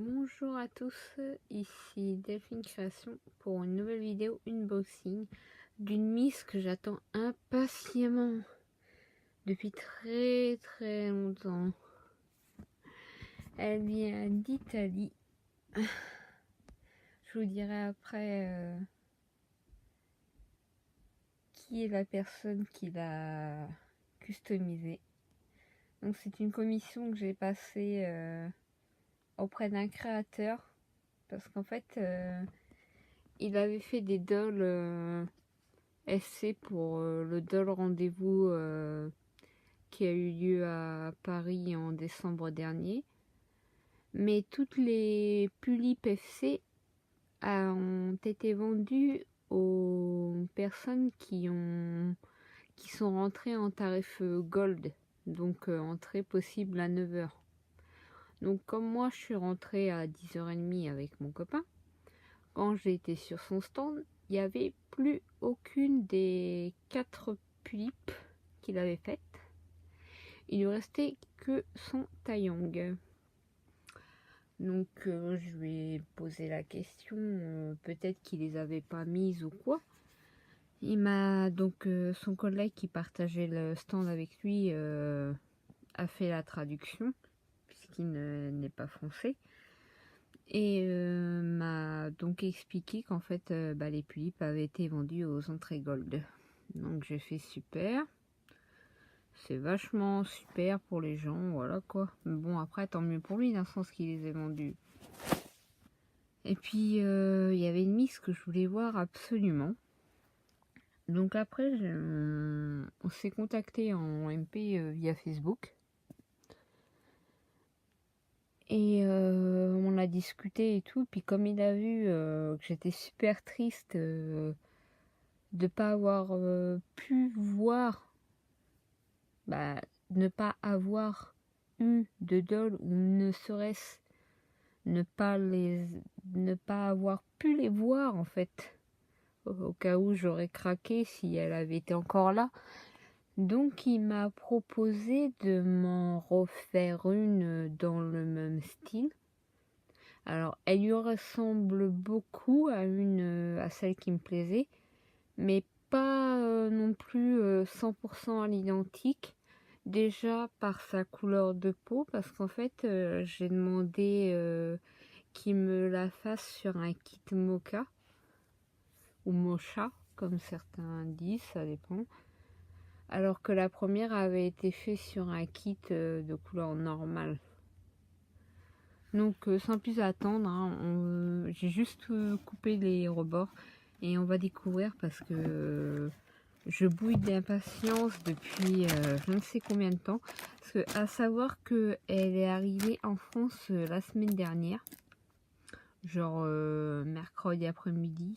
Bonjour à tous, ici Delphine Création pour une nouvelle vidéo unboxing d'une Miss que j'attends impatiemment depuis très longtemps. Elle vient d'Italie. Je vous dirai après qui est la personne qui l'a customisée. Donc c'est une commission que j'ai passée auprès d'un créateur parce qu'en fait il avait fait des dolls SC pour le doll rendez-vous qui a eu lieu à Paris en décembre dernier. Mais toutes les Pulip FC ont été vendues aux personnes qui sont rentrées en tarif Gold, donc entrée possible à 9h. Donc comme moi je suis rentrée à 10h30 avec mon copain, quand j'ai été sur son stand, il n'y avait plus aucune des 4 Pulip qu'il avait faites. Il ne restait que son Taeyong. Donc je lui ai posé la question, peut-être qu'il les avait pas mises ou quoi. Il m'a donc son collègue qui partageait le stand avec lui a fait la traduction puisqu'il n'est pas français. Et m'a donc expliqué qu'en fait les Pulip avaient été vendus aux entrées Gold. Donc j'ai fait super. C'est vachement super pour les gens, voilà quoi. Mais bon, après tant mieux pour lui dans le sens qu'il les ait vendus. Et puis il y avait une Miss que je voulais voir absolument. Donc après on s'est contacté en MP via Facebook. Et on a discuté et tout, puis comme il a vu que j'étais super triste de pas avoir pu voir, ne pas avoir eu de doll ou ne serait-ce ne pas avoir pu les voir en fait, au cas où j'aurais craqué si elle avait été encore là. Donc il m'a proposé de m'en refaire une dans le même style. Alors, elle lui ressemble beaucoup à celle qui me plaisait, mais pas non plus 100% à l'identique. Déjà par sa couleur de peau, parce qu'en fait, j'ai demandé qu'il me la fasse sur un kit mocha, ou mocha, comme certains disent, ça dépend. Alors que la première avait été faite sur un kit de couleur normale. Donc sans plus attendre, hein, j'ai juste coupé les rebords et on va découvrir parce que je bouille d'impatience depuis je ne sais combien de temps. Parce que, à savoir qu'elle est arrivée en France la semaine dernière, genre mercredi après-midi.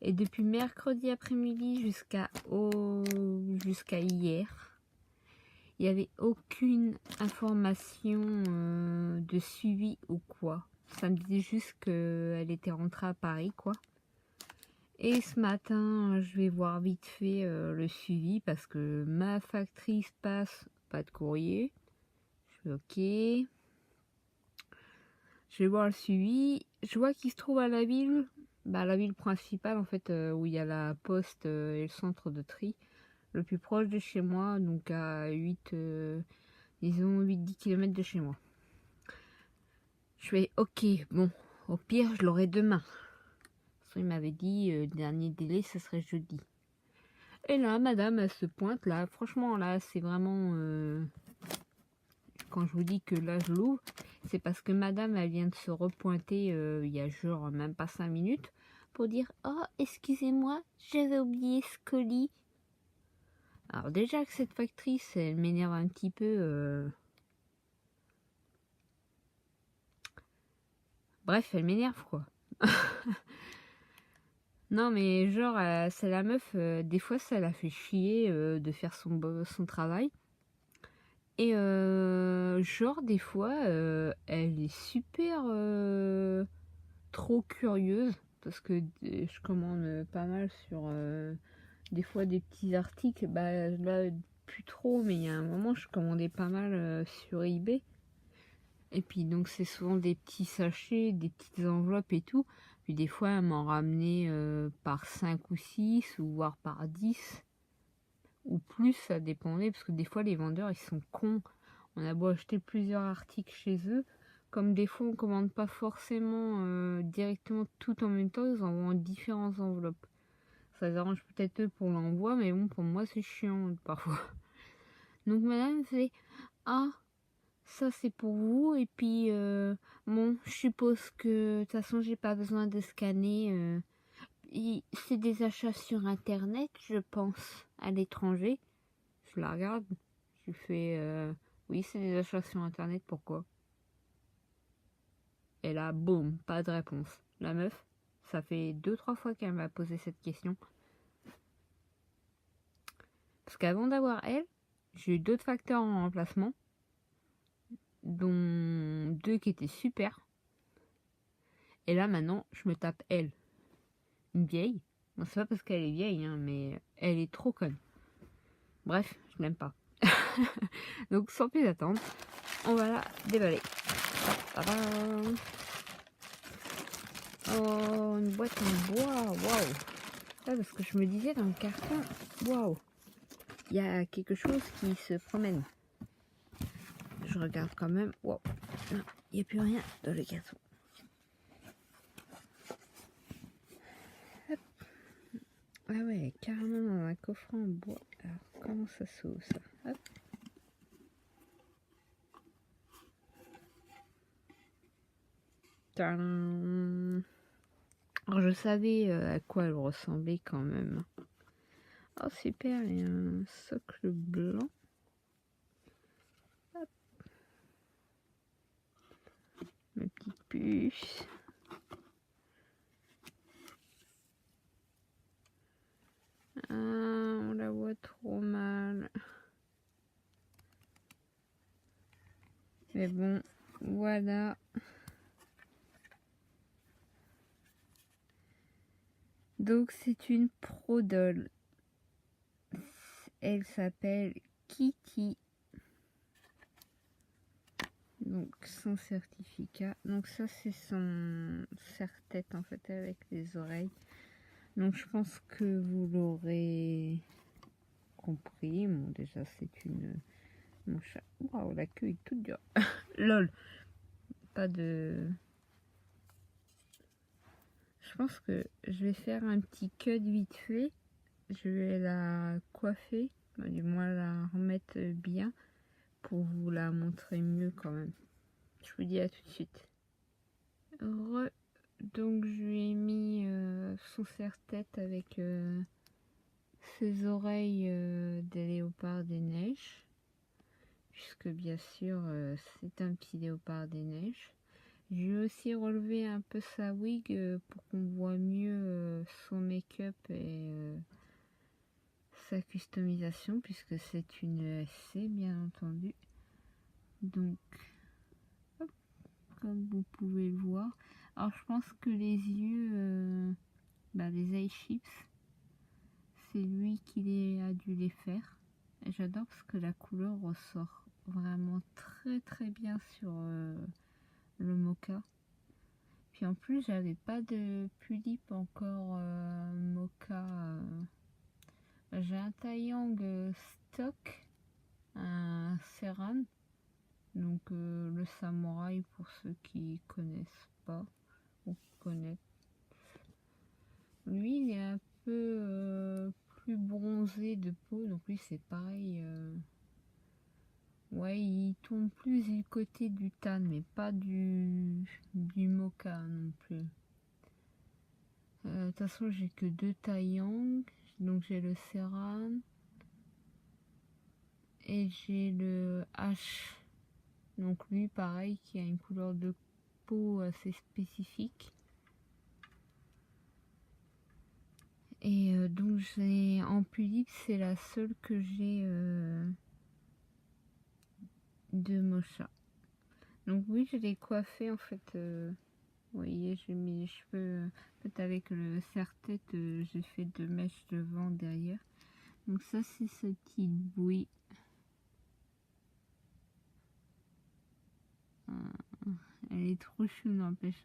Et depuis mercredi après-midi jusqu'à hier, il n'y avait aucune information de suivi ou quoi. Ça me disait juste qu'elle était rentrée à Paris, quoi. Et ce matin, je vais voir vite fait le suivi parce que ma factrice passe, pas de courrier. Je fais OK. Je vais voir le suivi. Je vois qu'il se trouve à la ville. La ville principale, en fait, où il y a la poste et le centre de tri. Le plus proche de chez moi, donc à 8-10 km de chez moi. Je fais OK, bon, au pire je l'aurai demain. Il m'avait dit dernier délai ce serait jeudi. Et là madame elle se pointe là, franchement là c'est vraiment quand je vous dis que là je l'ouvre, c'est parce que madame elle vient de se repointer il y a genre même pas 5 minutes pour dire oh excusez-moi j'avais oublié ce colis. Alors déjà que cette factrice elle m'énerve un petit peu. Bref, elle m'énerve quoi. Non mais genre c'est la meuf, des fois ça la fait chier de faire son travail. Et genre des fois elle est super trop curieuse parce que je commande pas mal sur des fois des petits articles. Là plus trop mais il y a un moment je commandais pas mal sur eBay. Et puis donc c'est souvent des petits sachets, des petites enveloppes et tout. Puis des fois elle m'en ramenait par 5 ou 6 ou voire par 10 ou plus, ça dépendait parce que des fois les vendeurs ils sont cons. On a beau acheter plusieurs articles chez eux, comme des fois on commande pas forcément directement tout en même temps, ils envoient en différentes enveloppes. Ça les arrange peut-être eux pour l'envoi, mais bon pour moi c'est chiant parfois. Donc madame fait ah ça c'est pour vous et puis bon je suppose que de toute façon j'ai pas besoin de scanner. C'est des achats sur internet je pense à l'étranger. Je la regarde, je lui fais oui c'est des achats sur internet, pourquoi? Et là boum, pas de réponse. La meuf, ça fait 2-3 fois qu'elle m'a posé cette question. Parce qu'avant d'avoir elle, j'ai eu d'autres facteurs en remplacement, dont 2 qui étaient super. Et là maintenant, je me tape elle. Une vieille. Bon, c'est pas parce qu'elle est vieille, hein, mais elle est trop conne. Bref, je l'aime pas. Donc sans plus attendre, on va la déballer. Tadam. Oh, une boîte en bois, waouh. Parce que je me disais dans le carton, waouh, il y a quelque chose qui se promène. Je regarde quand même, waouh, il n'y a plus rien dans le carton. Hop. Ah ouais, carrément dans un coffre en bois. Alors, comment ça s'ouvre ça? Hop. Tadam. Alors, je savais à quoi elle ressemblait quand même. Oh super, il y a un socle blanc. Hop. Ma petite puce. Ah, on la voit trop mal. Mais bon, voilà. Donc c'est une Prodol. Elle s'appelle Kitty. Donc son certificat. Donc ça c'est son serre-tête en fait avec les oreilles. Donc je pense que vous l'aurez compris. Bon déjà c'est une... Mon chat. Waouh, la queue est toute dure. Lol. Pas de... Je pense que je vais faire un petit cut vite fait. Je vais la coiffer. Du moins la remettre bien. Pour vous la montrer mieux quand même. Je vous dis à tout de suite. Donc je lui ai mis son serre-tête avec ses oreilles des léopards des neiges. Puisque bien sûr c'est un petit léopard des neiges. J'ai aussi relevé un peu sa wig pour qu'on voit mieux son make-up et sa customisation puisque c'est une SC bien entendu. Donc hop, comme vous pouvez le voir. Alors je pense que les yeux, les eye chips, c'est lui qui a dû les faire. Et j'adore parce que la couleur ressort vraiment très très bien sur le mocha. Puis en plus j'avais pas de Pulip encore mocha. J'ai un Taeyang stock, un Ceran. Donc le samouraï pour ceux qui connaissent pas ou connaissent. Lui il est un peu plus bronzé de peau, donc lui c'est pareil. Ouais, il tourne plus du côté du tan, mais pas du mocha non plus. De toute façon, j'ai que 2 Taeyang. Donc j'ai le Ceran et j'ai le H. Donc lui, pareil, qui a une couleur de peau assez spécifique. Et donc j'ai en Pulip, c'est la seule que j'ai de mocha. Donc oui, je l'ai coiffé en fait. Vous voyez, j'ai mis les cheveux, peut-être avec le serre-tête, j'ai fait 2 mèches devant, derrière. Donc ça, c'est ce petit bruit. Elle est trop chou, n'empêche.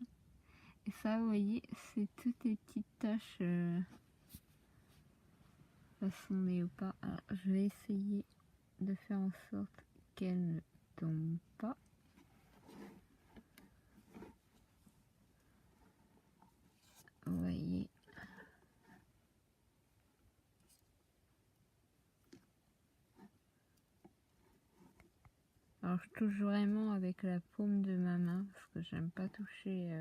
Et ça, vous voyez, c'est toutes les petites taches façon léopard. Alors, je vais essayer de faire en sorte qu'elle ne tombe pas. Vous voyez. Alors je touche vraiment avec la paume de ma main parce que j'aime pas toucher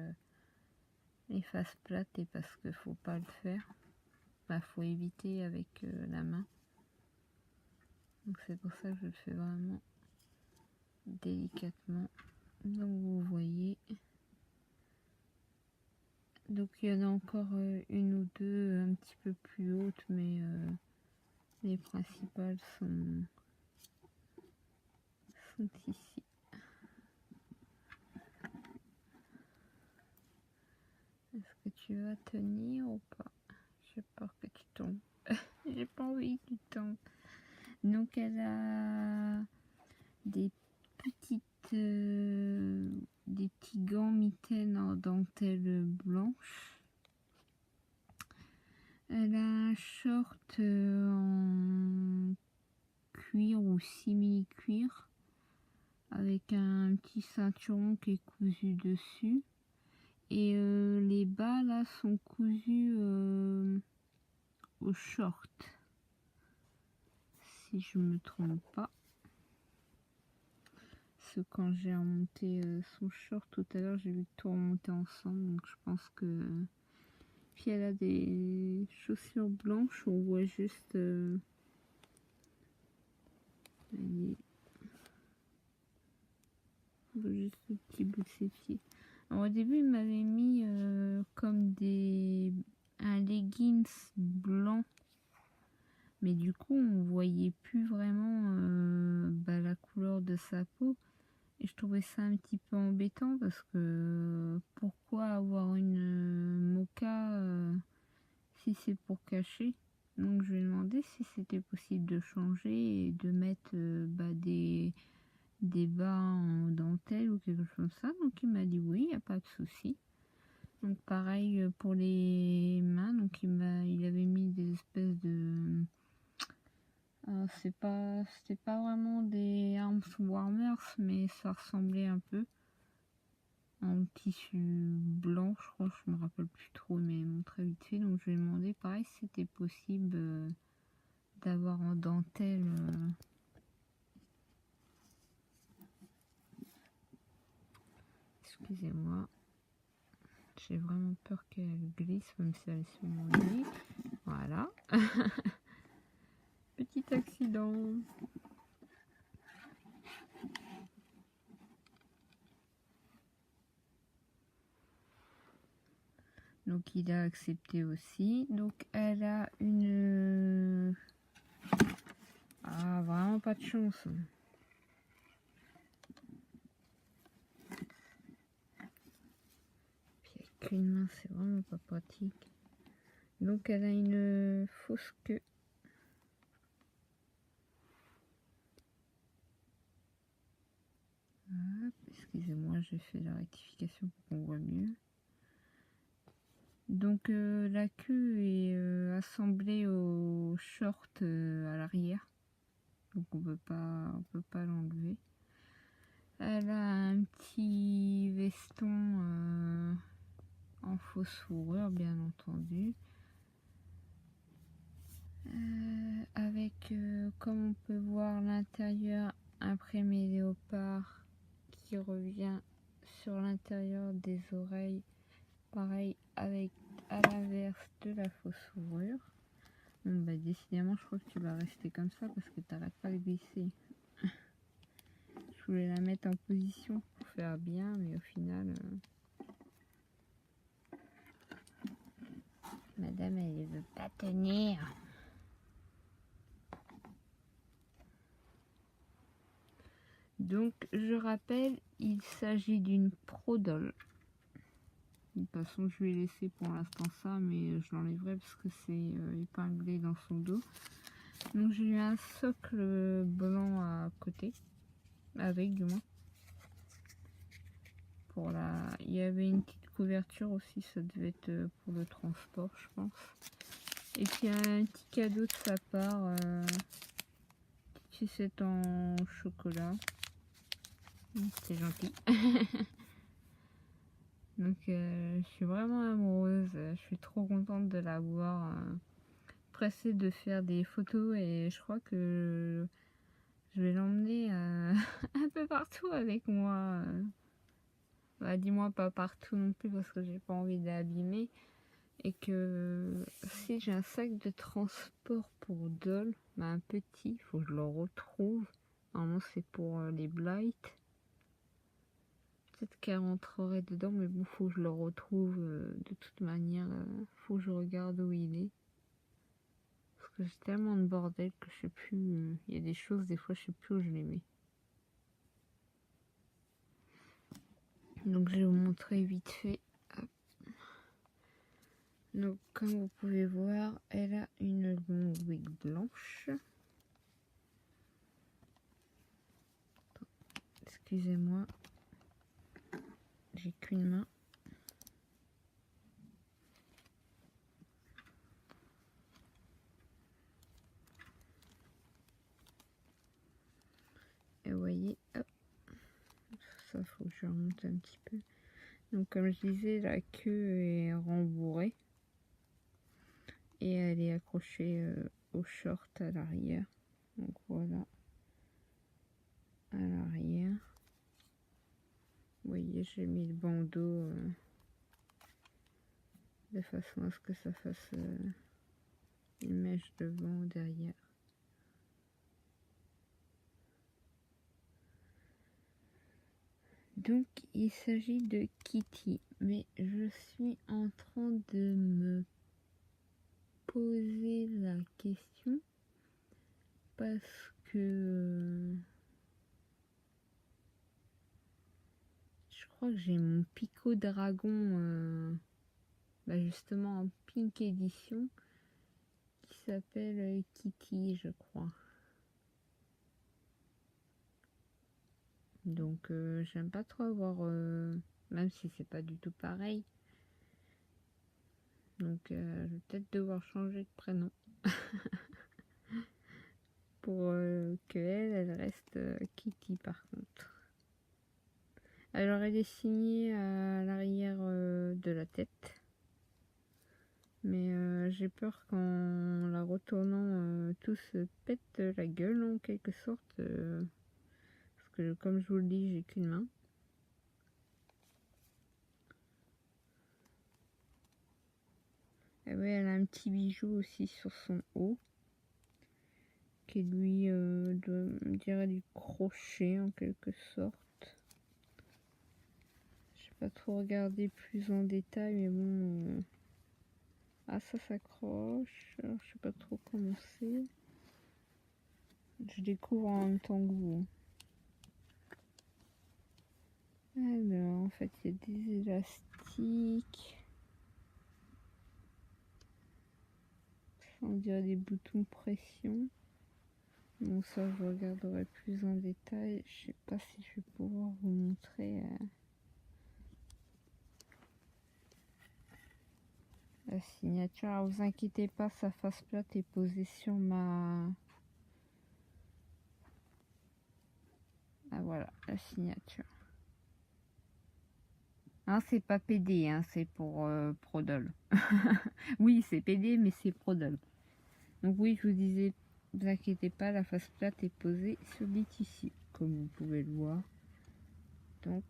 les faces plates et parce qu'il faut pas le faire. Enfin, faut éviter avec la main. Donc c'est pour ça que je le fais vraiment délicatement. Donc vous voyez. Donc il y en a encore une ou deux un petit peu plus hautes, mais les principales sont ici. Est-ce que tu vas tenir ou pas? J'ai peur que tu tombes. J'ai pas envie que tu tombes. Donc elle a des des petits gants mitaines en dentelle blanche. Elle a un short en cuir ou simili-cuir avec un petit ceinturon qui est cousu dessus. Et les bas là sont cousus au short. Si je me trompe pas. Parce que quand j'ai remonté son short tout à l'heure, j'ai vu tout remonter ensemble. Donc je pense que... Puis elle a des chaussures blanches. On voit juste... juste le petit bout de ses pieds. Alors, au début, il m'avait mis comme un leggings blanc. Mais du coup, on voyait plus vraiment la couleur de sa peau. Et je trouvais ça un petit peu embêtant parce que pourquoi avoir une mocha si c'est pour cacher? Donc je lui ai demandé si c'était possible de changer et de mettre des bas en dentelle ou quelque chose comme ça. Donc il m'a dit oui, il n'y a pas de souci. Donc pareil pour les mains. Donc il avait mis des espèces de... c'était pas vraiment des arms warmers, mais ça ressemblait un peu en tissu blanc, je crois, je me rappelle plus trop, mais très vite fait. Donc je lui ai demandé pareil si c'était possible d'avoir en dentelle excusez-moi, j'ai vraiment peur qu'elle glisse, même si elle est sur mon lit. Voilà. Petit accident. Donc il a accepté aussi. Donc elle a une... Ah, vraiment pas de chance. Puis avec une main, c'est vraiment pas pratique. Donc elle a une fausse queue. Excusez-moi, j'ai fait la rectification pour qu'on voit mieux. Donc la queue est assemblée au short à l'arrière. Donc on peut pas l'enlever. Elle a un petit veston en fausse fourrure, bien entendu. Avec, comme on peut voir, l'intérieur imprimé léopard qui revient sur l'intérieur des oreilles. Pareil avec à l'inverse de la fausse fourrure. Bon décidément je crois que tu vas rester comme ça parce que t'arrêtes pas de glisser. Je voulais la mettre en position pour faire bien, mais au final madame elle ne veut pas tenir. Donc je rappelle, il s'agit d'une Prodol. De toute façon je vais laisser pour l'instant ça, mais je l'enlèverai parce que c'est épinglé dans son dos. Donc j'ai eu un socle blanc à côté, avec du moins, pour la... Il y avait une petite couverture aussi, ça devait être pour le transport, je pense. Et puis un petit cadeau de sa part, petite sucette en chocolat. C'est gentil. Donc je suis vraiment amoureuse, je suis trop contente de l'avoir. Pressée de faire des photos et je crois que je vais l'emmener un peu partout avec moi. Bah, dis-moi pas partout non plus parce que j'ai pas envie d'abîmer. Et que si j'ai un sac de transport pour Dole, bah, un petit, il faut que je le retrouve. Normalement c'est pour les blights. Peut-être qu'elle rentrerait dedans, mais bon, faut que je le retrouve de toute manière. Faut que je regarde où il est. Parce que j'ai tellement de bordel que je sais plus. Il y a des choses, des fois, je sais plus où je les mets. Donc, je vais vous montrer vite fait. Hop. Donc, comme vous pouvez voir, elle a une longue wig blanche. Excusez-moi. J'ai qu'une main. Et vous voyez, hop. Ça, faut que je remonte un petit peu. Donc, comme je disais, la queue est rembourrée. Et elle est accrochée au short à l'arrière. Donc, voilà. À l'arrière. Vous voyez, j'ai mis le bandeau de façon à ce que ça fasse une mèche devant ou derrière. Donc il s'agit de Kitty, mais je suis en train de me poser la question parce que je crois que j'ai mon Pico Dragon justement en Pink Edition qui s'appelle Kitty, je crois. Donc j'aime pas trop avoir, même si c'est pas du tout pareil. Donc je vais peut-être devoir changer de prénom. Pour que elle reste Kitty par contre. Alors elle est signée à l'arrière de la tête. Mais j'ai peur qu'en la retournant tout se pète la gueule en quelque sorte. Parce que comme je vous le dis, j'ai qu'une main. Et ouais, elle a un petit bijou aussi sur son haut. Qui lui on dirait du crochet en quelque sorte. Je sais pas trop regarder plus en détail, mais bon. Ah, ça s'accroche. Alors, je sais pas trop comment c'est. Je découvre en même temps que vous. Alors, en fait, il y a des élastiques. On dirait des boutons pression. Bon, ça, je regarderai plus en détail. Je sais pas si je vais pouvoir vous montrer la signature. Alors, vous inquiétez pas, sa face plate est posée sur ma... Ah, voilà, la signature. Hein, c'est pas PD, hein, c'est pour Prodol. Oui, c'est PD, mais c'est Prodol. Donc oui, je vous disais, ne vous inquiétez pas, la face plate est posée sur des tissus, comme vous pouvez le voir. Donc,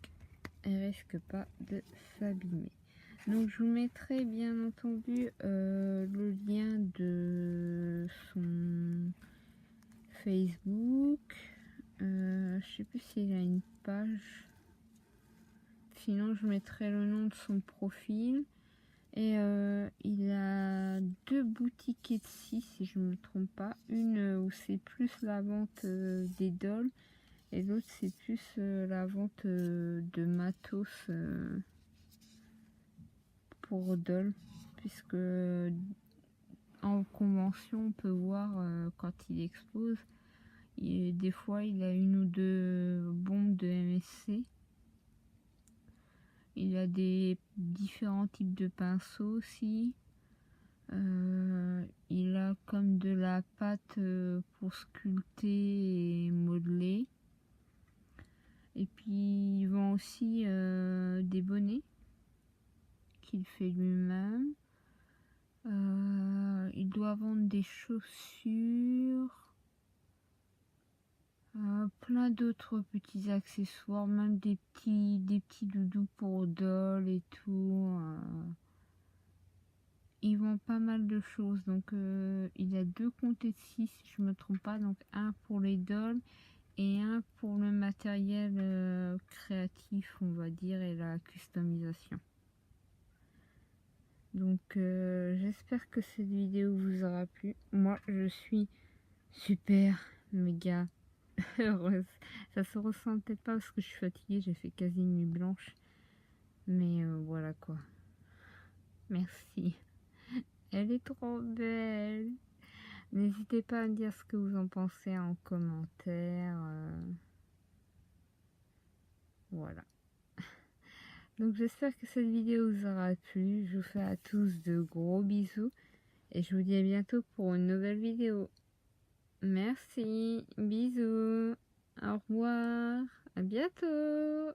elle risque pas de s'abîmer. Donc, je vous mettrai bien entendu le lien de son Facebook. Je sais plus s'il a une page. Sinon, je mettrai le nom de son profil. Et il a 2 boutiques Etsy, si je ne me trompe pas. Une où c'est plus la vente des dolls. Et l'autre, c'est plus la vente de matos pour dolls. Puisque en convention, on peut voir quand il expose. Des fois, il a 1 ou 2 bombes de MSC. il a des différents types de pinceaux aussi. Il a comme de la pâte pour sculpter et modeler. Et puis il vend aussi des bonnets qu'il fait lui-même. Il doit vendre des chaussures, plein d'autres petits accessoires, même des petits doudous pour doll et tout. Il vend pas mal de choses, donc il a 2 comptes Etsy si je me trompe pas, donc un pour les dolls et un pour le matériel créatif, on va dire, et la customisation. Donc j'espère que cette vidéo vous aura plu. Moi je suis super méga heureuse. Ça se ressent peut-être pas parce que je suis fatiguée, j'ai fait quasi une nuit blanche. Mais voilà quoi. Merci. Elle est trop belle. N'hésitez pas à me dire ce que vous en pensez en commentaire. Voilà. Donc j'espère que cette vidéo vous aura plu. Je vous fais à tous de gros bisous. Et je vous dis à bientôt pour une nouvelle vidéo. Merci. Bisous. Au revoir. À bientôt.